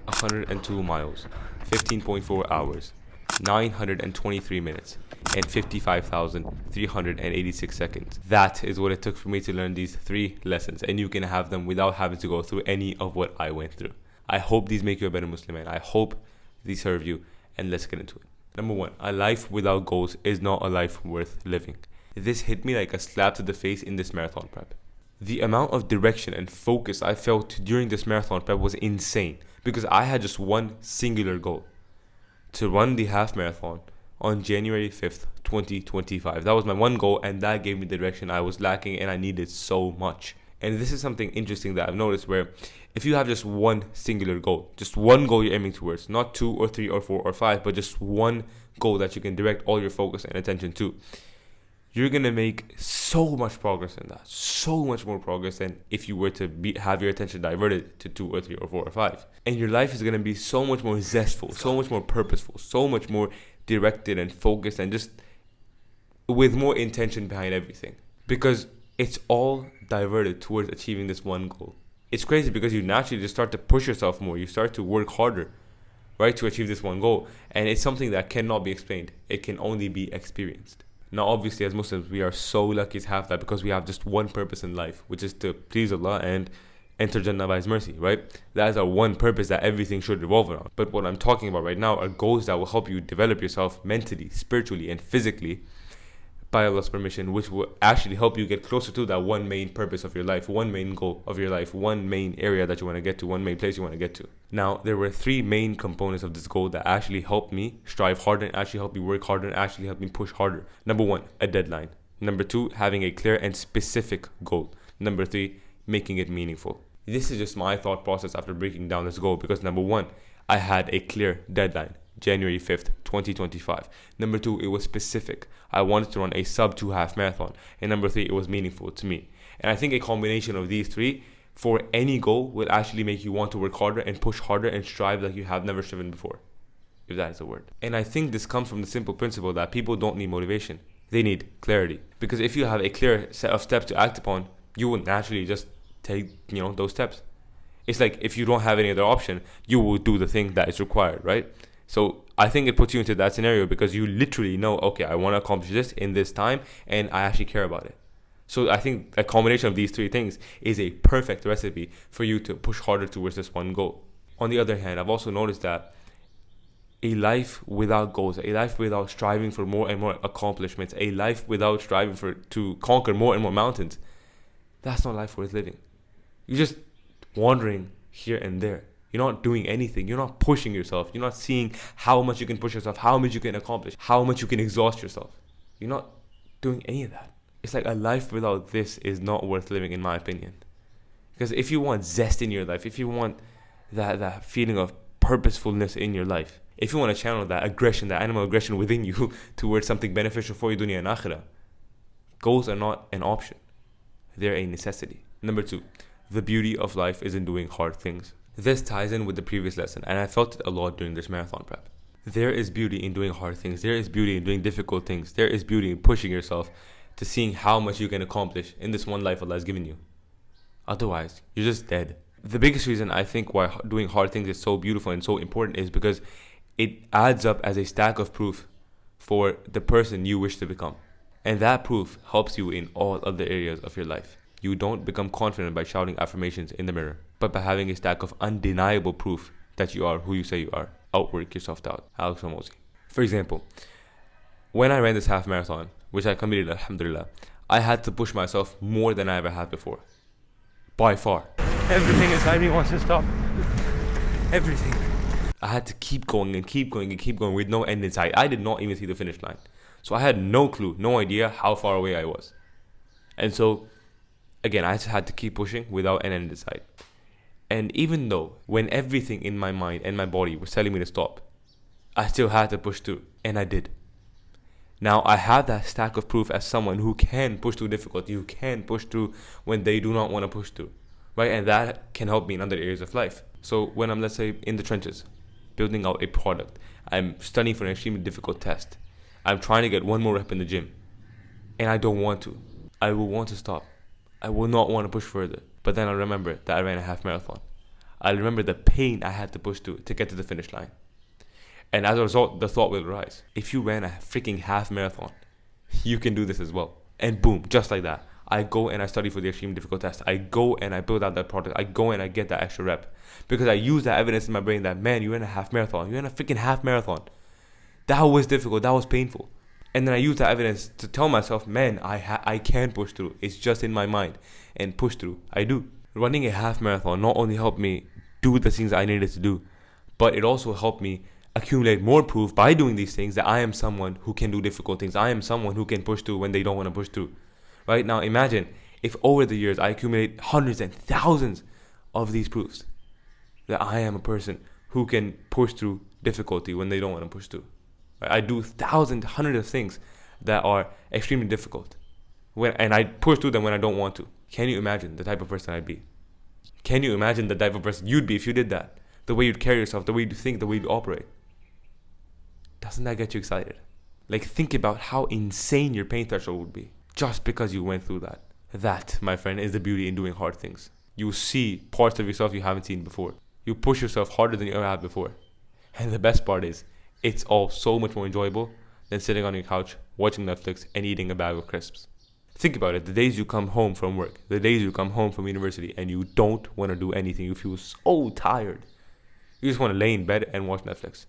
102 miles, 15.4 hours, 923 minutes, and 55,386 seconds. That is what it took for me to learn these 3 lessons, and you can have them without having to go through any of what I went through. I hope these make you a better Muslim, and I hope these serve you, and let's get into it. Number 1, a life without goals is not a life worth living. This hit me like a slap to the face in this marathon prep. The amount of direction and focus I felt during this marathon prep was insane because I had just one singular goal: to run the half marathon on January 5th, 2025. That was my one goal, and that gave me the direction I was lacking and I needed so much. And this is something interesting that I've noticed, where if you have just one singular goal, just one goal you're aiming towards, not 2 or 3 or 4 or 5, but just one goal that you can direct all your focus and attention to, you're going to make so much progress in that. So much more progress than if you were to have your attention diverted to 2 or 3 or 4 or 5. And your life is going to be so much more zestful, so much more purposeful, so much more directed and focused, and just with more intention behind everything. Because it's all diverted towards achieving this one goal. It's crazy because you naturally just start to push yourself more. You start to work harder, right, to achieve this one goal. And it's something that cannot be explained. It can only be experienced. Now, obviously, as Muslims, we are so lucky to have that because we have just one purpose in life, which is to please Allah and enter Jannah by His mercy, right? That is our one purpose that everything should revolve around. But what I'm talking about right now are goals that will help you develop yourself mentally, spiritually, and physically by Allah's permission, which will actually help you get closer to that one main purpose of your life, one main goal of your life, one main area that you want to get to, one main place you want to get to. Now, there were 3 main components of this goal that actually helped me strive harder, and actually helped me work harder, and actually helped me push harder. Number 1, a deadline. Number 2, having a clear and specific goal. Number 3, making it meaningful. This is just my thought process after breaking down this goal, because number 1, I had a clear deadline. January 5th, 2025. Number 2, it was specific. I wanted to run a sub 2 half marathon. And number 3, it was meaningful to me. And I think a combination of these 3 for any goal will actually make you want to work harder and push harder and strive like you have never striven before, if that is a word. And I think this comes from the simple principle that people don't need motivation. They need clarity. Because if you have a clear set of steps to act upon, you will naturally just take, those steps. It's like if you don't have any other option, you will do the thing that is required, right? So I think it puts you into that scenario because you literally know, okay, I want to accomplish this in this time and I actually care about it. So I think a combination of these 3 things is a perfect recipe for you to push harder towards this one goal. On the other hand, I've also noticed that a life without goals, a life without striving for more and more accomplishments, a life without striving to conquer more and more mountains, that's not life worth living. You're just wandering here and there. You're not doing anything. You're not pushing yourself. You're not seeing how much you can push yourself, how much you can accomplish, how much you can exhaust yourself. You're not doing any of that. It's like a life without this is not worth living, in my opinion. Because if you want zest in your life, if you want that feeling of purposefulness in your life, if you want to channel that aggression, that animal aggression within you towards something beneficial for your dunya and akhirah, goals are not an option. They're a necessity. Number 2, the beauty of life is in doing hard things. This ties in with the previous lesson, and I felt it a lot during this marathon prep. There is beauty in doing hard things. There is beauty in doing difficult things. There is beauty in pushing yourself to seeing how much you can accomplish in this one life Allah has given you. Otherwise, you're just dead. The biggest reason I think why doing hard things is so beautiful and so important is because it adds up as a stack of proof for the person you wish to become. And that proof helps you in all other areas of your life. You don't become confident by shouting affirmations in the mirror, but by having a stack of undeniable proof that you are who you say you are. Outwork yourself out. Alex Hormozi. For example, when I ran this half marathon, which I completed, alhamdulillah, I had to push myself more than I ever had before. By far. Everything inside me wants to stop. Everything. I had to keep going and keep going and keep going with no end in sight. I did not even see the finish line. So I had no clue, no idea how far away I was. And so again, I just had to keep pushing without an end in sight. And even though when everything in my mind and my body was telling me to stop, I still had to push through, and I did. Now I have that stack of proof as someone who can push through difficulty, who can push through when they do not want to push through, right? And that can help me in other areas of life. So when I'm, let's say, in the trenches, building out a product, I'm studying for an extremely difficult test, I'm trying to get one more rep in the gym, and I don't want to. I will want to stop. I will not want to push further. But then I remember that I ran a half marathon. I'll remember the pain I had to push through to get to the finish line. And as a result, the thought will arise. If you ran a freaking half marathon, you can do this as well. And boom, just like that, I go and I study for the extreme difficult test. I go and I build out that product. I go and I get that extra rep. Because I use that evidence in my brain that, man, you ran a half marathon. You ran a freaking half marathon. That was difficult. That was painful. And then I use that evidence to tell myself, man, I can push through. It's just in my mind. And push through. I do. Running a half marathon not only helped me do the things I needed to do, but it also helped me accumulate more proof by doing these things that I am someone who can do difficult things. I am someone who can push through when they don't want to push through. Right now, imagine if over the years I accumulate hundreds and thousands of these proofs that I am a person who can push through difficulty when they don't want to push through. Right? I do thousands, hundreds of things that are extremely difficult, and I push through them when I don't want to. Can you imagine the type of person I'd be? Can you imagine the type of person you'd be if you did that? The way you'd carry yourself, the way you'd think, the way you'd operate. Doesn't that get you excited? Like, think about how insane your pain threshold would be just because you went through that. That, my friend, is the beauty in doing hard things. You see parts of yourself you haven't seen before. You push yourself harder than you ever have before. And the best part is, it's all so much more enjoyable than sitting on your couch, watching Netflix, and eating a bag of crisps. Think about it. The days you come home from work, the days you come home from university, and you don't want to do anything. You feel so tired. You just want to lay in bed and watch Netflix.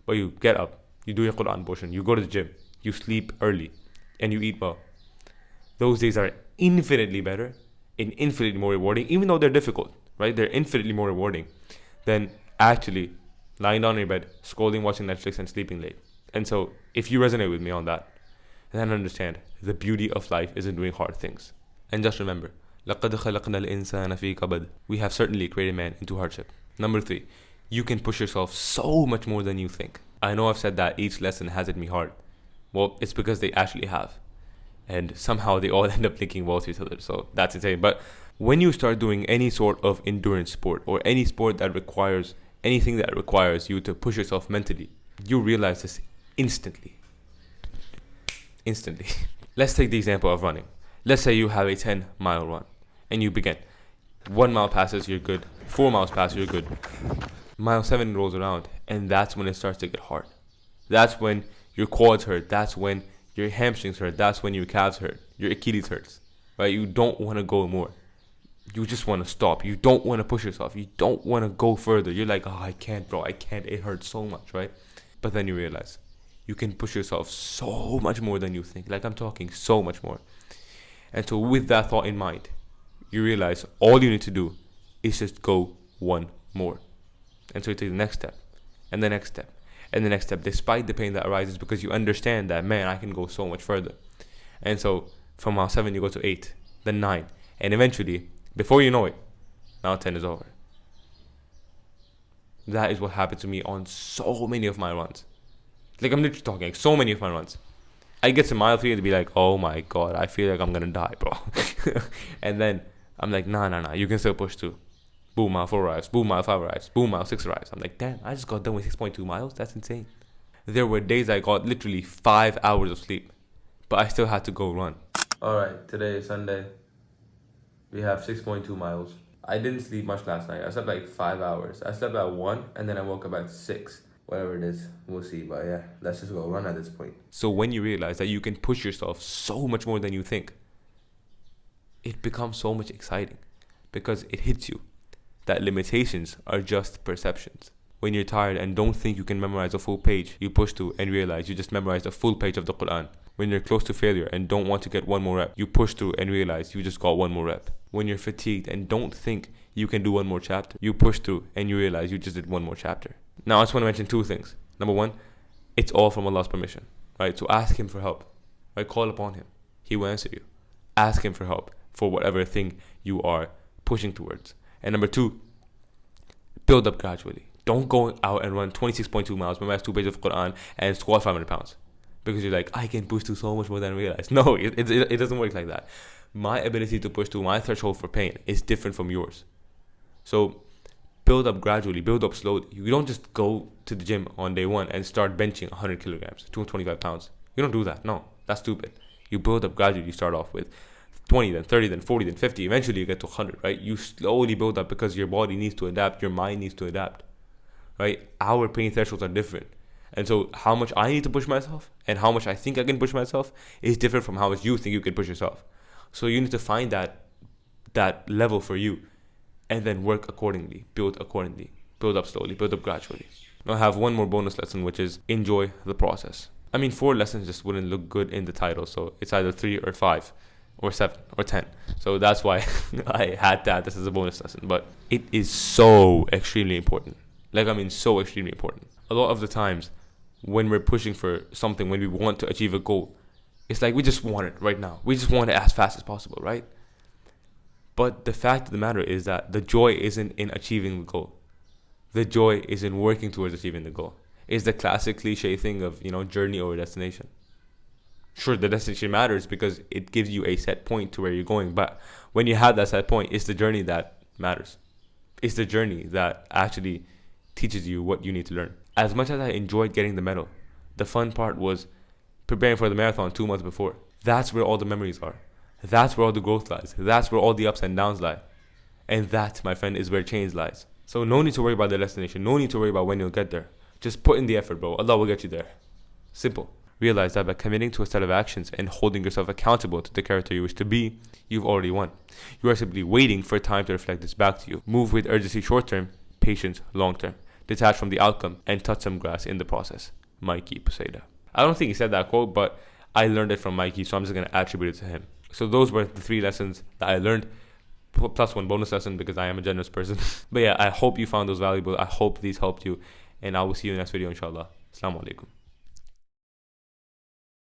But you get up, you do your Quran portion, you go to the gym, you sleep early, and you eat well. Those days are infinitely better and infinitely more rewarding, even though they're difficult, right? They're infinitely more rewarding than actually lying down in your bed, scrolling, watching Netflix, and sleeping late. And so, if you resonate with me on that, then understand the beauty of life isn't doing hard things. And just remember, لَقَدْ خَلَقْنَا الْإِنسَانَ فِي كَبَدٍ. We have certainly created man into hardship. Number 3, you can push yourself so much more than you think. I know I've said that each lesson has hit me hard. Well, it's because they actually have. And somehow they all end up linking well to each other. So that's insane. But when you start doing any sort of endurance sport or any sport that requires anything that requires you to push yourself mentally, you realize this instantly. Let's take the example of running. Let's say you have a 10-mile run and you begin. 1 mile passes, you're good. 4 miles pass, you're good. Mile 7 rolls around, and that's when it starts to get hard. That's when your quads hurt. That's when your hamstrings hurt. That's when your calves hurt. Your Achilles hurts. Right? You don't want to go more. You just want to stop. You don't want to push yourself. You don't want to go further. You're like, oh, I can't, bro. I can't. It hurts so much, right? But then you realize you can push yourself so much more than you think. Like, I'm talking so much more. And so with that thought in mind, you realize all you need to do is just go one more. And so you take the next step, and the next step, and the next step, despite the pain that arises, because you understand that, man, I can go so much further. And so from mile 7, you go to 8, then 9, and eventually, before you know it, mile 10 is over. That is what happened to me on so many of my runs. Like, I'm literally talking, like, so many of my runs. I get to mile 3 and be like, oh my God, I feel like I'm gonna die, bro. And then I'm like, nah, you can still push through. Boom, mile 4 arrives. Boom, mile 5 arrives. Boom, mile 6 arrives. I'm like, damn, I just got done with 6.2 miles. That's insane. There were days I got literally 5 hours of sleep, but I still had to go run. All right, today is Sunday. We have 6.2 miles. I didn't sleep much last night. I slept like 5 hours. I slept at 1 and then I woke up at 6. Whatever it is, we'll see. But yeah, let's just go run at this point. So when you realize that you can push yourself so much more than you think, it becomes so much exciting because it hits you that limitations are just perceptions. When you're tired and don't think you can memorize a full page, you push through and realize you just memorized a full page of the Quran. When you're close to failure and don't want to get one more rep, you push through and realize you just got one more rep. When you're fatigued and don't think you can do one more chapter, you push through and you realize you just did one more chapter. Now, I just want to mention 2 things. Number 1, it's all from Allah's permission, right? So ask Him for help, right? Call upon Him. He will answer you. Ask Him for help for whatever thing you are pushing towards. And number 2, build up gradually. Don't go out and run 26.2 miles, memorize 2 pages of Quran, and squat 500 pounds. Because you're like, I can push through so much more than I realize. No, it doesn't work like that. My ability to push through my threshold for pain is different from yours. So build up gradually, build up slowly. You don't just go to the gym on day 1 and start benching 100 kilograms, 225 pounds. You don't do that. No, that's stupid. You build up gradually. You start off with 20, then 30, then 40, then 50. Eventually you get to 100, right? You slowly build up because your body needs to adapt, your mind needs to adapt, right? Our pain thresholds are different. And so how much I need to push myself and how much I think I can push myself is different from how much you think you can push yourself. So you need to find that level for you and then work accordingly, build up slowly, build up gradually. Now I have one more bonus lesson, which is enjoy the process. I mean, 4 lessons just wouldn't look good in the title. So it's either 3 or 5 or 7 or 10. So that's why I had to add this as a bonus lesson. But it is so extremely important. So extremely important. A lot of the times when we're pushing for something, when we want to achieve a goal, it's like we just want it right now. We just want it as fast as possible, right? But the fact of the matter is that the joy isn't in achieving the goal. The joy is in working towards achieving the goal. It's the classic cliche thing of, journey over destination. Sure, the destination matters because it gives you a set point to where you're going. But when you have that set point, it's the journey that matters. It's the journey that actually teaches you what you need to learn. As much as I enjoyed getting the medal, the fun part was preparing for the marathon 2 months before. That's where all the memories are. That's where all the growth lies. That's where all the ups and downs lie. And that, my friend, is where change lies. So no need to worry about the destination. No need to worry about when you'll get there. Just put in the effort, bro. Allah will get you there. Simple. Realize that by committing to a set of actions and holding yourself accountable to the character you wish to be, you've already won. You are simply waiting for time to reflect this back to you. Move with urgency short term, patience long term. Detach from the outcome and touch some grass in the process. Mikey Puseda. I don't think he said that quote, but I learned it from Mikey, so I'm just going to attribute it to him. So those were the 3 lessons that I learned, plus 1 bonus lesson because I am a generous person. But yeah, I hope you found those valuable. I hope these helped you, and I will see you in the next video, inshallah. Assalamu alaikum.